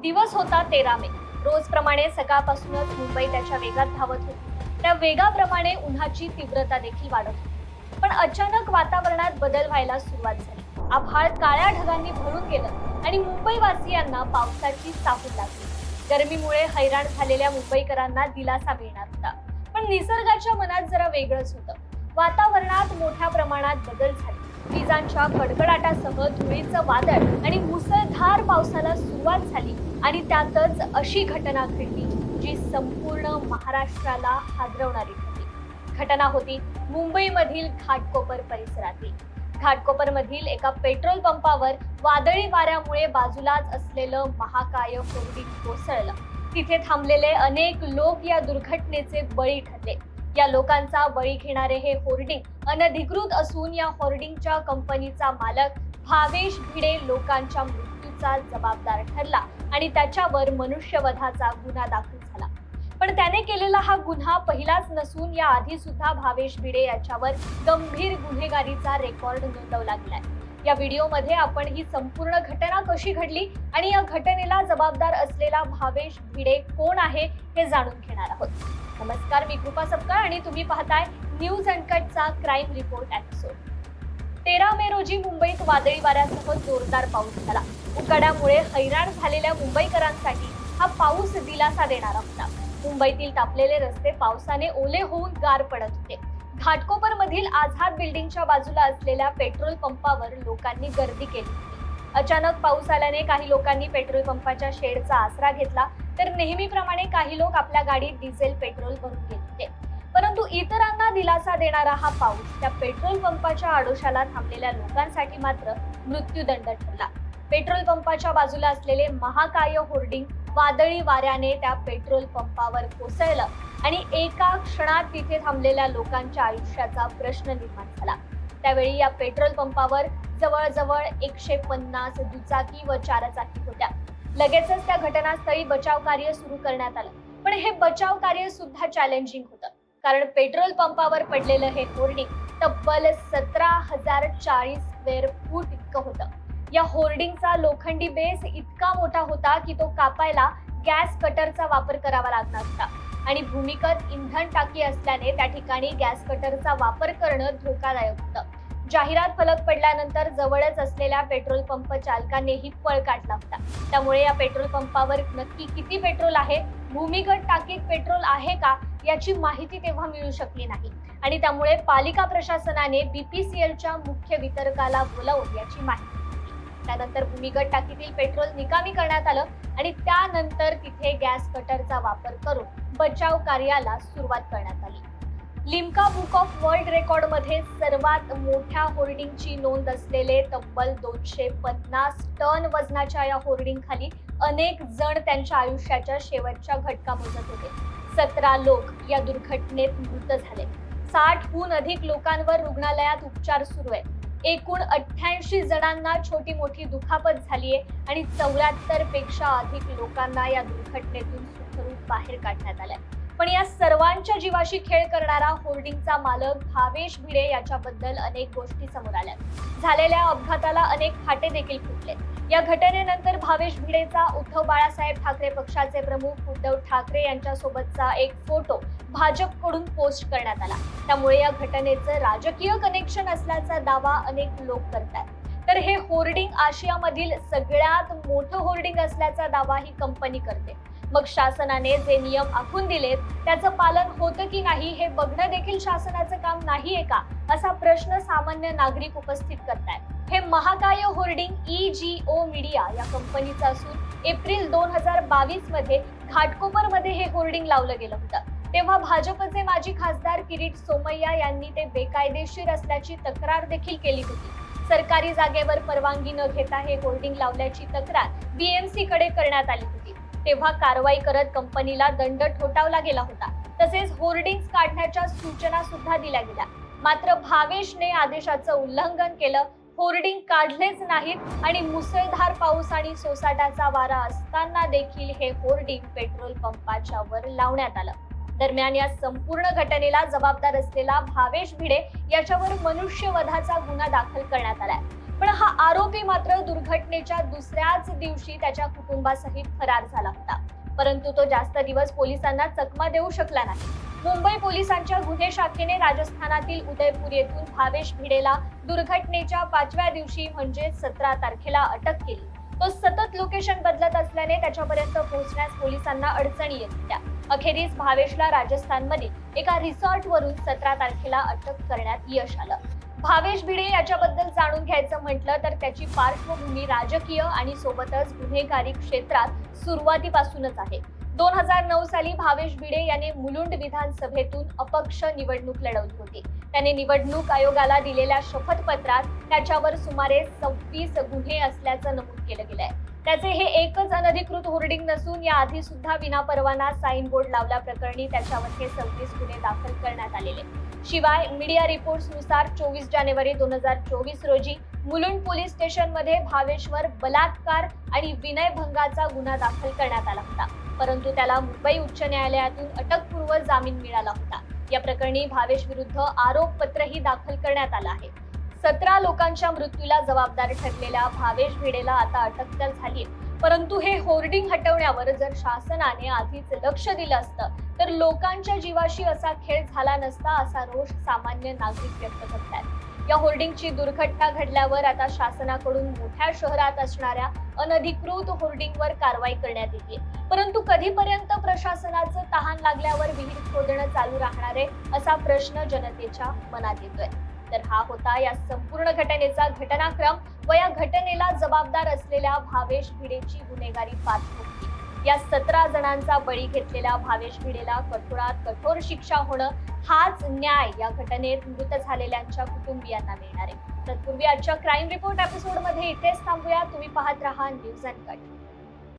दिवस होता 13 मे. रोजप्रमाणे सकाळपासूनच मुंबई त्याच्या वेगात धावत होती. त्या वेगाप्रमाणे उन्हाची तीव्रता देखील वाढत होती. पण अचानक वातावरणात बदल व्हायला सुरुवात झाली. आभाळ काळ्या ढगांनी भरून गेलं आणि मुंबईवासियांना पावसाची चाहूल लागली. गरमीमुळे हैराण झालेल्या मुंबईकरांना दिलासा मिळणार होता. पण निसर्गाच्या मनात जरा वेगळंच होतं. वातावरणात मोठ्या प्रमाणात बदल झाले. विजांच्या कडकडाटासह धुळीचं वादळ आणि मुसळधार पावसाला सुरुवात झाली आणि त्यातच अशी घटना घडली जी संपूर्ण महाराष्ट्राला हादरवणारी ठरली. घटना होती मुंबईमधील घाटकोपर परिसरातील. घाटकोपरमधील एका पेट्रोल पंपावर वादळी वाऱ्यामुळे बाजूलाच असलेलं महाकाय होर्डिंग कोसळलं. तिथे थांबलेले अनेक लोक या दुर्घटनेचे बळी ठरले. या लोकांचा बळी घेणारे हे होर्डिंग अनधिकृत असून या होर्डिंगच्या कंपनीचा मालक भावेश भिडे लोकांच्या मृत्यूचा जबाबदार ठरला आणि त्याच्यावर मनुष्यवधाचा गुन्हा दाखल झाला. पण त्याने केलेला हा गुन्हा पहिलाच नसून या आधी सुद्धा भावेश भिडे याच्यावर गंभीर गुन्हेगारीचा रेकॉर्ड नोंदवला गेलाय. या व्हिडिओमध्ये आपण ही संपूर्ण घटना कशी घडली आणि या घटनेला जबाबदार असलेला भावेश भिडे कोण आहे हे जाणून घेणार आहोत. नमस्कार, मी कृपा सपकाळ आणि तुम्ही पाहताय न्यूज अनकटचा क्राईम रिपोर्ट एपिसोड. 13 मे रोजी मुंबईत वादळी वाऱ्यासह जोरदार पाऊस झाला. उकाड्यामुळे हैराण झालेल्या मुंबईकरांसाठी हा पाऊस दिलासा देणारा होता. मुंबईतील तापलेले रस्ते पावसाने ओले होऊन गार पडत होते. घाटकोपर मधील आझाद बिल्डिंगच्या बाजूला असलेल्या पेट्रोल पंपावर लोकांनी गर्दी केली होती. अचानक पाऊस आल्याने काही लोकांनी पेट्रोल पंपाच्या शेडचा आसरा घेतला, तर नेहमीप्रमाणे काही लोक आपल्या गाडीत डिझेल पेट्रोल भरून घेत होते. परंतु इतरांना दिलासा देणारा हा पाऊस त्या पेट्रोल पंपाच्या आडोशाला थांबलेल्या लोकांसाठी मात्र मृत्यूदंड ठरला. पेट्रोल पंपाच्या बाजूला असलेले महाकाय होर्डिंग वादळी वाऱ्याने त्या पेट्रोल पंपावर कोसळलं आणि एका क्षणात तिथे थांबलेल्या लोकांच्या आयुष्याचा प्रश्न निर्माण झाला. त्यावेळी या पेट्रोल पंपावर जवळजवळ 150 दुचाकी व चारचाकी होत्या. लगेचच त्या घटनास्थळी बचाव कार्य सुरू करण्यात आलं. पण हे बचाव कार्य सुद्धा चॅलेंजिंग होतं, कारण पेट्रोल पंपावर पडलेलं हे होर्डिंग तब्बल 17,040 स्क्वेअर फूट इतकं होतं. या होर्डिंगचा लोखंडी बेस इतका मोठा होता की तो कापायला गॅस कटरचा वापर करावा लागणार होता आणि भूमिगत इंधन टाकी असल्याने त्या ठिकाणी गॅस कटरचा वापर करणं धोकादायक होतं. जाहिरात फलक पडल्यानंतर जवळच असलेल्या पेट्रोल पंप चालकांनीही पळ काढला होता. त्यामुळे या पेट्रोल पंपावर नक्की किती पेट्रोल आहे, भूमिगत टाकीत पेट्रोल आहे का याची माहिती तेव्हा मिळू शकली नाही आणि त्यामुळे पालिका प्रशासनाने BPCLच्या मुख्य वितरकाला बोलावून याची माहिती दिली. त्यानंतर भूमिगत टाकीतील पेट्रोल निकामी करण्यात आलं आणि त्यानंतर तिथे गॅस कटरचा वापर करून बचाव कार्याला सुरुवात करण्यात आली. Limca book of world record मध्ये सर्वात मोठ्या होर्डिंगची नोंद असलेले तब्बल 250 टन वजनाच्या या होर्डिंग खाली अनेक जण त्यांच्या आयुष्याच्या शेवटच्या घटका मोजत होते. 17 लोक या दुर्घटनेत मृत झाले. 60हून अधिक लोकांवर रुग्णालयात उपचार सुरू आहेत. एकूण 88 जणांना छोटी मोठी दुखापत झालीये आणि 74 पेक्षा अधिक लोकांना या दुर्घटनेतून सुखरूप बाहेर काढण्यात आलंय. पण या सर्वांच्या जीवाशी खेळ करणारा होर्डिंगचा मालक भावेश भिडे याच्याबद्दल अनेक गोष्टी समोर आल्या. झालेल्या अपघाताला अनेक फाटे देखील फुटले. या घटनेनंतर भावेश भिडेचा उद्धव बाळासाहेब ठाकरे पक्षाचे प्रमुख उद्धव ठाकरे यांच्यासोबतचा एक फोटो भाजपकडून पोस्ट करण्यात आला. त्यामुळे या घटनेचं राजकीय कनेक्शन असल्याचा दावा अनेक लोक करतात. तर हे होर्डिंग आशियामधील सगळ्यात मोठं होर्डिंग असल्याचा दावा ही कंपनी करते. मग शासनाने जे नियम आखून दिलेत त्याचं पालन होतं की नाही हे बघणं देखील शासनाचं काम नाहीये का, असा प्रश्न सामान्य नागरिक उपस्थित करतायत. हे महाकाय होर्डिंग EGO मीडिया या कंपनीचं असून एप्रिल 2022 मध्ये घाटकोपर मध्ये हे होर्डिंग लावलं गेलं होतं. तेव्हा भाजपचे माजी खासदार किरीट सोमय्या यांनी ते बेकायदेशीर असल्याची तक्रार देखील केली होती. सरकारी जागेवर परवानगी न घेता हे होर्डिंग लावल्याची तक्रार BMC कडे करण्यात आली होती. तेव्हा कारवाई करत कंपनीला दंड ठोठावला गेला होता. तसेच होर्डिंग्स काढण्याच्या सूचना सुद्धा दिल्या गेल्या. मात्र भावेशने आदेशाचं उल्लंघन केलं. होर्डिंग काढलेच नाहीत आणि मुसळधार पाऊस आणि सोसाट्याचा वारा असताना देखील हे होर्डिंग पेट्रोल पंपाच्या वर लावण्यात आलं. दरम्यान या संपूर्ण घटनेला जबाबदार असलेला भावेश भिडे याच्यावर मनुष्यवधाचा गुन्हा दाखल करण्यात आलाय. पण हा आरोपी मात्र दुर्घटनेच्या दुसऱ्याच दिवशी त्याच्या कुटुंबासहित फरार झाला होता. परंतु तो जास्त दिवस पोलिसांना चकमा देऊ शकला नाही. मुंबई पोलिसांच्या गुन्हे शाखेने राजस्थानातील उदयपूर येथून भावेश भिडेला दुर्घटनेच्या 5व्या दिवशी म्हणजे 17 तारखेला अटक केली. तो सतत लोकेशन बदलत असल्याने त्याच्यापर्यंत पोहोचण्यास पोलिसांना अडचणी येत होत्या. अखेरीस भावेशला राजस्थानमध्ये एका रिसॉर्टवरून 17 तारखेला अटक करण्यात यश आलं. भावेश भिडे याच्याबद्दल जाणून घ्यायचं म्हटलं तर त्याची पार्श्वभूमी राजकीय आणि सोबतच गुन्हेगारी क्षेत्रात सुरुवातीपासूनच आहे. 2009 साली भावेश भिडे याने मुलुंड विधानसभेतून अपक्ष निवडणूक लढवली होती. त्याने निवडणूक आयोगाला दिलेल्या शपथपत्रात त्याच्यावर सुमारे 26 गुन्हे असल्याचं नमूद केलं गेलंय. त्याचे हे एकच अनधिकृत होर्डिंग नसून याआधी सुद्धा विनापरवाना साईन बोर्ड लावल्याप्रकरणी त्याच्यावर हे 26 गुन्हे दाखल करण्यात आलेले. शिवाय मीडिया रिपोर्ट्सनुसार 24 जानेवारी 2024 रोजी मुलुंड पोलीस स्टेशनमध्ये भावेशवर बलात्कार आणि विनयभंगाचा गुन्हा दाखल करण्यात आला होता. परंतु त्याला मुंबई उच्च न्यायालयातून अटकपूर्व जामीन मिळाला होता. या प्रकरणी भावेश विरुद्ध आरोपपत्रही दाखल करण्यात आलं आहे. 17 लोकांच्या मृत्यूला जबाबदार ठरलेल्या भावेश भिडेला आता अटक तर झालीय, परंतु हे होर्डिंग हटवण्यावर जर शासनाने आधीच लक्ष दिलं असतं तर लोकांच्या जीवाशी असा खेळ झाला नसता, असा रोष सामान्य नागरिक व्यक्त करतात. या होर्डिंगची दुर्घटना घडल्यावर आता शासनाकडून मोठ्या शहरात असणाऱ्या अनधिकृत होर्डिंगवर कारवाई करण्यात येते. परंतु कधीपर्यंत प्रशासनाचं तहान लागल्यावर विहीर खोदणं चालू राहणार आहे, असा प्रश्न जनतेच्या मनात येतोय. तर हा होता या संपूर्ण घटनेचा घटनाक्रम व या घटनेला जबाबदार असलेल्या भावेश भिडेची गुन्हेगारी पार्श्वभूमी. या 17 जणांचा बळी घेतलेल्या भावेश भिडेला कठोरात कठोर शिक्षा होणं हाच न्याय या घटनेत मृत झालेल्यांच्या कुटुंबियांना मिळणार आहे. तत्पूर्वी आजच्या क्राईम रिपोर्ट एपिसोड मध्ये इथेच थांबूया. तुम्ही पाहत रहा न्यूज अनकट.